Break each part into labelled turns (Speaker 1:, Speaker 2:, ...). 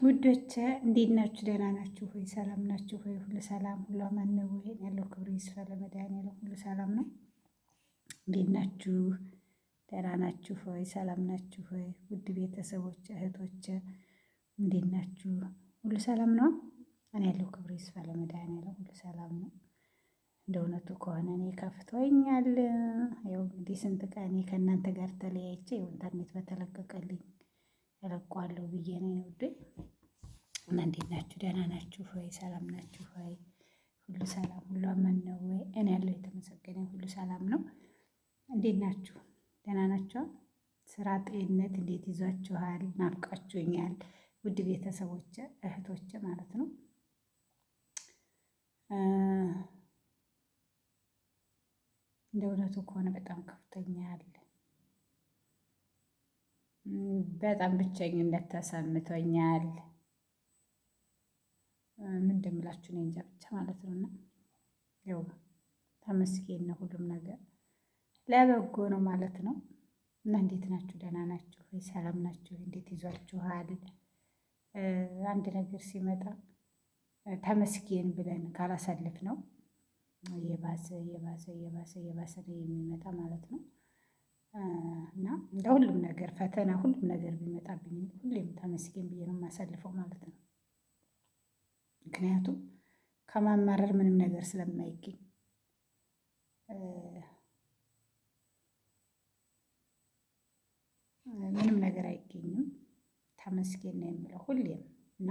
Speaker 1: ውዶቼ እንዴት ናችሁ? ደህና ናችሁ ሆይ? ሰላም ናችሁ ሆይ? ሁሉ ሰላም ሁሉ አማን ነው ወይ? ያለው ክብሩ ይስፋ ለመድኃኒዓለም። ሁሉ ሰላም ነው። እንዴት ናችሁ? ደህና ናችሁ ሆይ? ሰላም ናችሁ ሆይ? ውድ ቤተሰቦች እህቶቼ እንዴት ናችሁ? ሁሉ ሰላም ነው። እኔ ያለው ክብሩ ይስፋ ለመድኃኒዓለም። ሁሉ ሰላም ነው። እንደ እውነቱ ከሆነ እኔ ከፍቶኛል። ያው እንግዲህ ስንት ቀን ከእናንተ ጋር ተለያይቼ ኢንተርኔት በተለቀቀልኝ እለቀዋለሁ ብዬ ነው ውዴ። እና እንዴት ናችሁ? ደህና ናችሁ ሆይ? ሰላም ናችሁ ሆይ? ሁሉ ሰላም ሁሉ አማን ነው ወይ? እኔ ያለው የተመሰገነ ሁሉ ሰላም ነው። እንዴት ናችሁ? ደህና ናችሁ? ስራ፣ ጤንነት እንዴት ይዟችኋል? ናፍቃችሁኛል ውድ ቤተሰቦቼ እህቶቼ ማለት ነው። እንደ እውነቱ ከሆነ በጣም ከፍቶኛል። በጣም ብቸኝነት ተሰምቶኛል። ምን እንደምላችሁ እኔ እንጃ ብቻ ማለት ነው። እና ያው ተመስገን ነው፣ ሁሉም ነገር ለበጎ ነው ማለት ነው። እና እንዴት ናችሁ? ደህና ናችሁ ወይ? ሰላም ናችሁ? እንዴት ይዟችኋል? አንድ ነገር ሲመጣ ተመስገን ብለን ካላሳልፍ ነው እየባሰ እየባሰ እየባሰ እየባሰ ነው የሚመጣ ማለት ነው። እና እንደ ሁሉም ነገር ፈተና፣ ሁሉም ነገር ቢመጣብኝ ሁሌም ተመስገን ብዬ ነው የማሳልፈው ማለት ነው። ምክንያቱም ከማማረር ምንም ነገር ስለማይገኝ ምንም ነገር አይገኝም። ተመስገን ነው የምለው ሁሌም። እና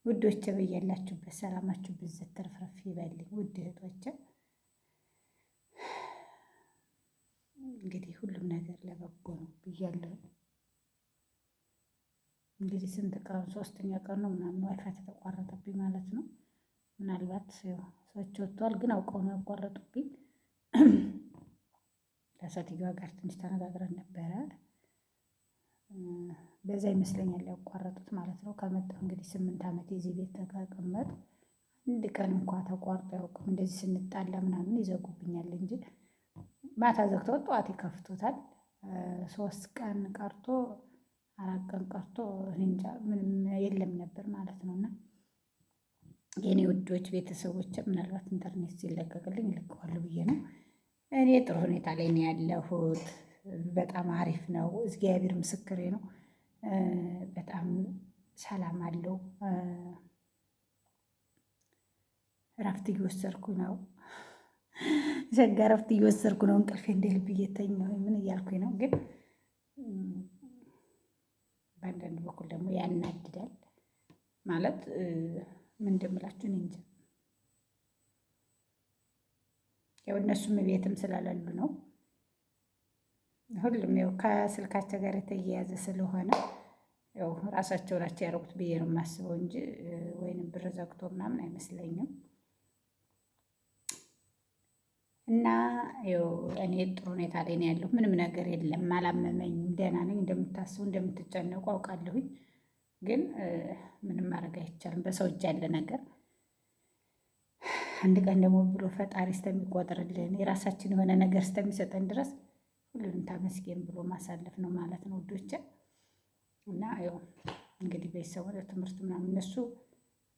Speaker 1: ውዶቼ በያላችሁበት ሰላማችሁ ብዝት ትርፍርፍ ይበልኝ ውድ እህቶቼ። እንግዲህ ሁሉም ነገር ለበጎ ነው ብያለሁ። እንግዲህ ስንት ቀን፣ ሶስተኛ ቀን ነው ምናምን ዋይፋይ ተቋረጠብኝ ማለት ነው። ምናልባት ሰዎች ወጥተዋል፣ ግን አውቀው ነው ያቋረጡብኝ። ከሴትዮዋ ጋር ትንሽ ተነጋግረን ነበረ። በዛ ይመስለኛል ያቋረጡት ማለት ነው። ከመጣሁ እንግዲህ 8 ዓመት የዚህ ቤት ተቀመጥ አንድ ቀን እንኳ ተቋርጦ አያውቅም። እንደዚህ ስንጣላ ምናምን ይዘጉብኛል እንጂ ማታ ዘግተው ጠዋት ይከፍቱታል። 3 ቀን ቀርቶ 4 ቀን ቀርቶ እንጃ ምንም የለም ነበር ማለት ነው። እና የኔ ውዶች ቤተሰቦች ምናልባት ኢንተርኔት ሲለቀቅልኝ እልከዋለሁ ብዬ ነው። እኔ ጥሩ ሁኔታ ላይ ነው ያለሁት። በጣም አሪፍ ነው። እግዚአብሔር ምስክሬ ነው። በጣም ሰላም አለው። እረፍት እየወሰድኩ ነው። ሸጋ እረፍት እየወሰድኩ ነው። እንቅልፌ እንደ ልብ እየተኛሁ ምን እያልኩኝ ነው። ግን በአንዳንድ በኩል ደግሞ ያናድዳል ማለት ምን እንደምላችሁ እኔ እንጃ። ያው እነሱም ቤትም ስላላሉ ነው። ሁሉም ያው ከስልካቸው ጋር የተያያዘ ስለሆነ ያው ራሳቸው ናቸው ያደረጉት ብዬ ነው የማስበው እንጂ ወይንም ብር ዘግቶ ምናምን አይመስለኝም። እና ያው እኔ ጥሩ ሁኔታ ላይ ነው ያለሁ። ምንም ነገር የለም፣ አላመመኝም፣ ደህና ነኝ። እንደምታስቡ እንደምትጨነቁ አውቃለሁኝ። ግን ምንም ማድረግ አይቻልም። በሰው እጅ ያለ ነገር አንድ ቀን ደግሞ ብሎ ፈጣሪ እስከሚቆጥርልን የራሳችን የሆነ ነገር እስከሚሰጠን ድረስ ሁሉንም ተመስገን ብሎ ማሳለፍ ነው ማለት ነው ውዶቼ። እና ያው እንግዲህ ቤተሰቡ ትምህርት ምናምን እነሱ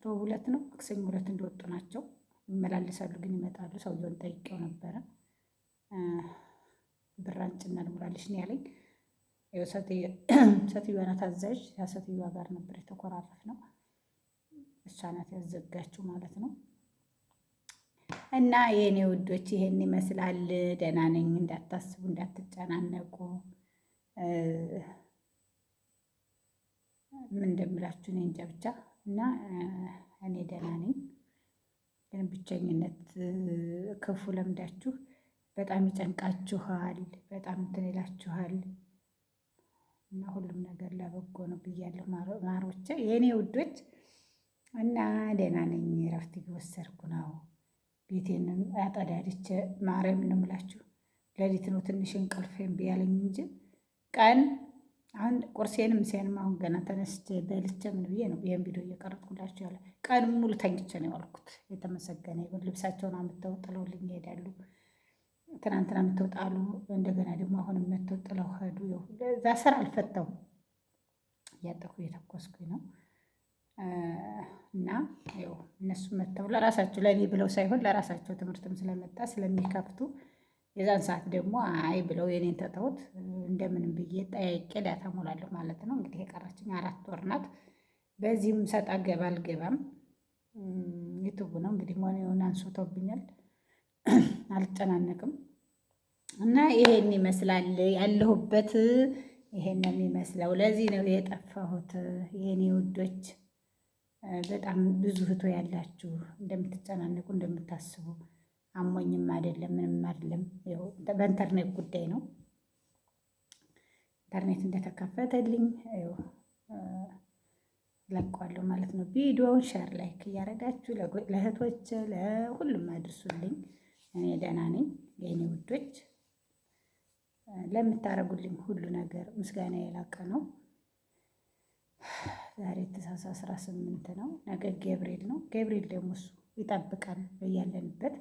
Speaker 1: ሮብ ዕለት ነው ማክሰኞ ዕለት እንደወጡ ናቸው። ይመላለሳሉ ግን ይመጣሉ። ሰውየውን ጠይቄው ነበረ። ብር አንጭና ልሙላልሽ ነው ያለኝ። ያው ሴትዮዋ ናት አዛዥ። ሴትዮዋ ጋር ነበር የተኮራረፍነው። እሷ ናት ያዘጋችው ማለት ነው። እና የእኔ ውዶች ይሄን ይመስላል። ደህና ነኝ፣ እንዳታስቡ፣ እንዳትጨናነቁ። ምን እንደምላችሁ እኔ እንጃ ብቻ። እና እኔ ደህና ነኝ። ግን ብቸኝነት ክፉ ለምዳችሁ በጣም ይጨንቃችኋል፣ በጣም እንትን ይላችኋል። እና ሁሉም ነገር ለበጎ ነው ብያለሁ ማሮቼ፣ የእኔ ውዶች። እና ደህና ነኝ፣ እረፍት እየወሰድኩ ነው። ቤቴንም አጠዳድቼ ማርያም ነው የምላችሁ። ሌሊት ነው ትንሽ እንቅልፍ እምቢ ያለኝ እንጂ ቀን አሁን ቁርሴንም ምሳዬንም አሁን ገና ተነስቼ በልቼ ምን ብዬ ነው ይሄን ቪዲዮ እየቀረጥኩላችሁ ያለ። ቀን ሙሉ ተኝቼ ነው ያልኩት። የተመሰገነ ይሁን። ልብሳቸውን አምጥተው ጥለውልኝ ይሄዳሉ። ትናንትና አምጥተው ጣሉ። እንደገና ደግሞ አሁንም መጥተው ጥለው ሄዱ። እዛ ስራ አልፈታሁም፣ እያጠኩ እየተኮስኩኝ ነው። እና ያው እነሱ መጥተው ለራሳቸው ለእኔ ብለው ሳይሆን ለራሳቸው ትምህርትም ስለመጣ ስለሚከፍቱ የዛን ሰዓት ደግሞ አይ ብለው የኔን ተተውት እንደምንም ብዬ ጠያቄ ዳታ ሞላለሁ ማለት ነው። እንግዲህ የቀረችኝ 4 ወር ናት። በዚህም ሰጣ ገባ አልገባም። ዩቱብ ነው እንግዲህ ሞኔውን አንስቶብኛል። አልጨናነቅም እና ይሄን ይመስላል ያለሁበት። ይሄን ነው የሚመስለው። ለዚህ ነው የጠፋሁት የኔ ውዶች። በጣም ብዙ እህቶ ያላችሁ እንደምትጨናነቁ እንደምታስቡ አሞኝም አይደለም ምንም አይደለም። ያው በኢንተርኔት ጉዳይ ነው። ኢንተርኔት እንደተከፈተልኝ ያው ለቋለሁ ማለት ነው። ቪዲዮውን ሼር ላይክ እያደረጋችሁ ለእህቶች ለሁሉም አድርሱልኝ። እኔ ደህና ነኝ የኔ ውዶች። ለምታደርጉልኝ ሁሉ ነገር ምስጋና የላቀ ነው። ዛሬ ታኅሳስ 18 ነው። ነገ ገብርኤል ነው። ገብርኤል ደግሞ እሱ ይጠብቃል በያለንበት።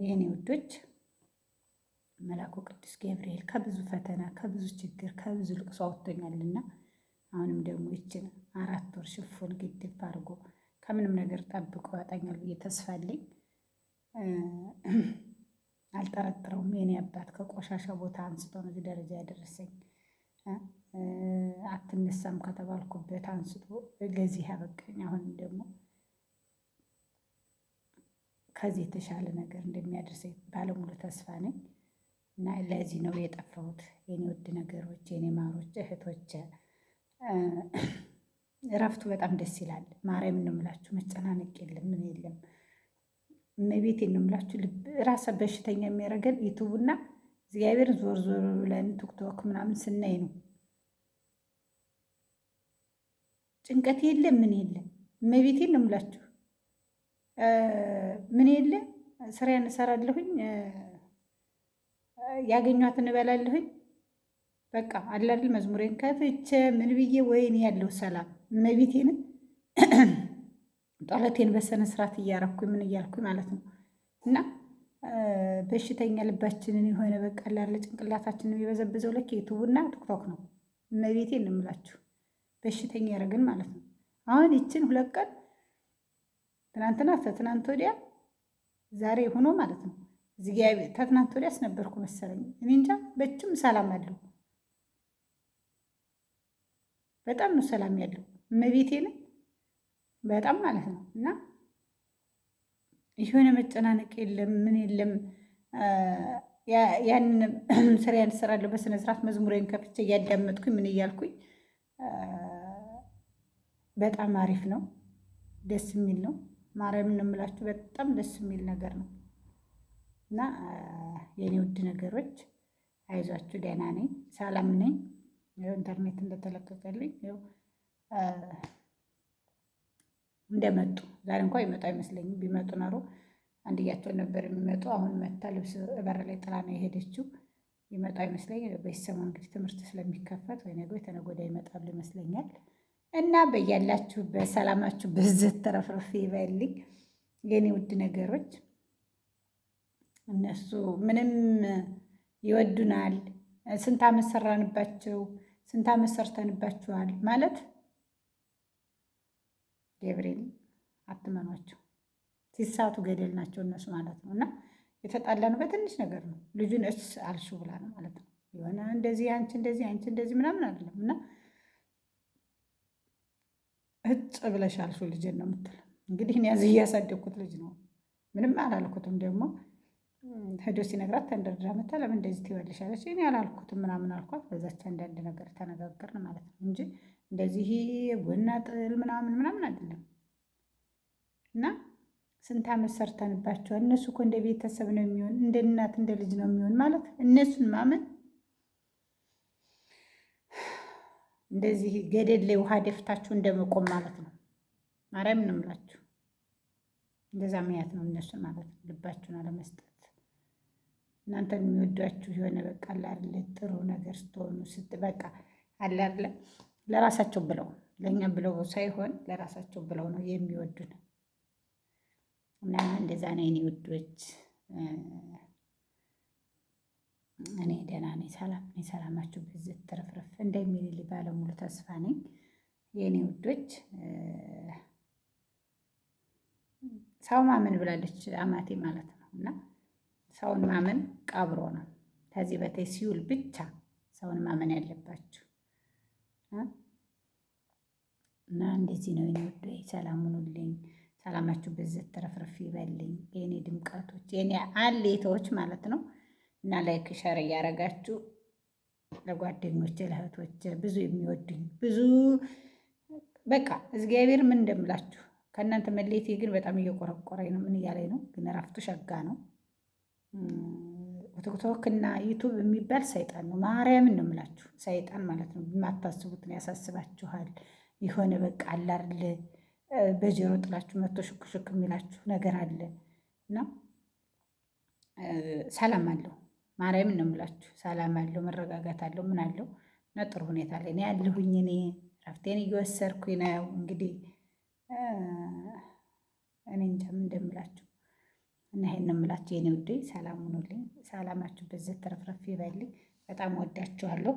Speaker 1: የኔ ውዶች መልአኩ ቅዱስ ገብርኤል ከብዙ ፈተና ከብዙ ችግር ከብዙ ልቅሶ አውጥቶኛልና አሁንም ደግሞ ይችን 4 ወር ሽፉን ግድፍ አድርጎ ከምንም ነገር ጠብቆ ያወጣኛል ብዬ ተስፋ አለኝ። አልጠረጥረውም። የኔ አባት ከቆሻሻ ቦታ አንስቶ ነው እዚህ ደረጃ ያደረሰኝ። አትነሳም ከተባልኩበት አንስቶ ለዚህ ያበቃኝ። አሁንም ደግሞ ከዚህ የተሻለ ነገር እንደሚያደርሰኝ ባለሙሉ ተስፋ ነኝ እና ለዚህ ነው የጠፋሁት የኔ ውድ ነገሮች፣ የኔ ማሮች፣ እህቶች። እረፍቱ በጣም ደስ ይላል። ማርያም ነው የምላችሁ፣ መጨናነቅ የለም ምን የለም። እመቤቴን ነው የምላችሁ። ራስ በሽተኛ የሚያደርገን ዩቱብና እግዚአብሔር ዞር ዞር ብለን ቲክቶክ ምናምን ስናይ ነው። ጭንቀት የለም ምን የለም። እመቤቴን ነው የምላችሁ። ምን የለ ስራዬን እሰራለሁኝ፣ ያገኟትን እበላለሁኝ። በቃ አለ አይደል መዝሙሬን ከፍቼ ምን ብዬ ወይኔ ያለው ሰላም እመቤቴን ጸሎቴን በስነ ስርዓት እያረኩኝ ምን እያልኩኝ ማለት ነው። እና በሽተኛ ልባችንን የሆነ በቃ ላለ ጭንቅላታችንን የሚበዘብዘው ለክ ዩቱብና ቲክቶክ ነው። እመቤቴን ነው የምላችሁ በሽተኛ ያደረግን ማለት ነው። አሁን ይችን 2 ቀን ትናንትና ከትናንት ወዲያ ዛሬ ሆኖ ማለት ነው። እግዚአብሔር ከትናንት ወዲያ አስነበርኩ መሰለኝ እኔ እንጃ። በችም ሰላም አለው፣ በጣም ነው ሰላም ያለው እመቤቴን በጣም ማለት ነው። እና የሆነ መጨናነቅ የለም ምን የለም። ያንን ስራዬን እሰራለሁ በስነ ስርዓት መዝሙሬን ከፍቼ እያዳመጥኩኝ ምን እያልኩኝ በጣም አሪፍ ነው፣ ደስ የሚል ነው። ማርያምን እምላችሁ በጣም ደስ የሚል ነገር ነው። እና የኔ ውድ ነገሮች አይዟችሁ፣ ደህና ነኝ፣ ሰላም ነኝ። ኢንተርኔት እንደተለቀቀልኝ እንደመጡ ዛሬ እንኳን ይመጡ አይመስለኝም። ቢመጡ ኖሮ አንድያቸውን ነበር የሚመጡ። አሁን መታ ልብስ በር ላይ ጥላ ነው የሄደችው። ይመጡ አይመስለኝም። በሰሞኑ እንግዲህ ትምህርት ስለሚከፈት ወይ ነገ ተነገ ወዲያ ይመጣሉ ይመስለኛል። እና በያላችሁበት ሰላማችሁ ብዝት ተረፍርፍ ይበልኝ የኔ ውድ ነገሮች። እነሱ ምንም ይወዱናል። ስንት ዓመት ሰራንባቸው፣ ስንት ዓመት ሰርተንባቸዋል ማለት ገብርኤል አትመኗቸው። ሲሳቱ ገደል ናቸው እነሱ ማለት ነው። እና የተጣላነው በትንሽ ነገር ነው። ልጁን እስ አልሹ ብላ ነው ማለት ነው። የሆነ እንደዚህ አንቺ እንደዚህ ምናምን አይደለም። እና እጭ ብለሽ አልሹ ልጅን ነው የምትለው። እንግዲህ እኔ ያዝ እያሳደግኩት ልጅ ነው፣ ምንም አላልኩትም። ደግሞ ሄዶ ሲነግራት ተንደርድራ መታ ለምን እንደዚህ ትይዋለሽ አለች። እኔ አላልኩትም ምናምን አልኳት። በዛች አንዳንድ ነገር ተነጋገርን ማለት ነው እንጂ እንደዚህ ጎና ጥል ምናምን አይደለም። እና ስንት ዓመት ሰርተንባቸዋል። እነሱ እኮ እንደ ቤተሰብ ነው የሚሆን፣ እንደ እናት እንደ ልጅ ነው የሚሆን ማለት እነሱን ማመን እንደዚህ ገደል ላይ ውሃ ደፍታችሁ እንደመቆም ማለት ነው። ማርያም ነው የምላችሁ። እንደዛ ምክንያት ነው እነሱን ማለት ነው። ልባችሁን አለመስጠት እናንተን የሚወዷችሁ የሆነ በቃ አለ አይደለ ጥሩ ነገር ስትሆኑ በቃ አለ አይደለ ለራሳቸው ብለው ለእኛ ብለው ሳይሆን ለራሳቸው ብለው ነው የሚወዱን። እና እንደዛ ነው የኔ ውዶች። እኔ ደህና ነኝ፣ ሰላም ነኝ። ሰላማችሁ ብዝት ትርፍርፍ እንደሚል ባለሙሉ ተስፋ ነኝ የእኔ ውዶች። ሰው ማመን ብላለች አማቴ ማለት ነው። እና ሰውን ማመን ቀብሮ ነው። ከዚህ በታይ ሲውል ብቻ ሰውን ማመን ያለባችሁ እና እንደዚህ ነው የኔ ውዶች። ሰላም ሁኑልኝ። ሰላማችሁ በዘት ተረፍረፍ ይበልኝ የኔ ድምቀቶች፣ የኔ አሌቶች ማለት ነው። እና ላይክ ሸር እያረጋችሁ ለጓደኞቼ ለእህቶቼ ብዙ የሚወዱኝ ብዙ በቃ እግዚአብሔር ምን እንደምላችሁ ከእናንተ መለየቴ ግን በጣም እየቆረቆረኝ ነው። ምን እያለኝ ነው ግን እረፍቱ ሸጋ ነው። ቲክቶክ እና ዩቱብ የሚባል ሰይጣን ነው። ማርያምን ነው የምላችሁ ሰይጣን ማለት ነው። የማታስቡትን ያሳስባችኋል። የሆነ በቃ አለ አይደል በጆሮ ጥላችሁ መጥቶ ሽክ ሽክ የሚላችሁ ነገር አለ እና ሰላም አለው። ማርያምን ነው የምላችሁ ሰላም አለው፣ መረጋጋት አለው፣ ምን አለው እና ጥሩ ሁኔታ ላይ ነው ያለሁኝ። እኔ እረፍቴን እየወሰድኩኝ ነው እንግዲህ እኔ እንጃ ምን እንደምላችሁ እና ይሄን ነው የምላችሁ የኔ ውዴ። ሰላም ሁኑልኝ። ሰላማችሁ በዘት ተረፍረፍ ይበልኝ። በጣም ወዳችኋለሁ።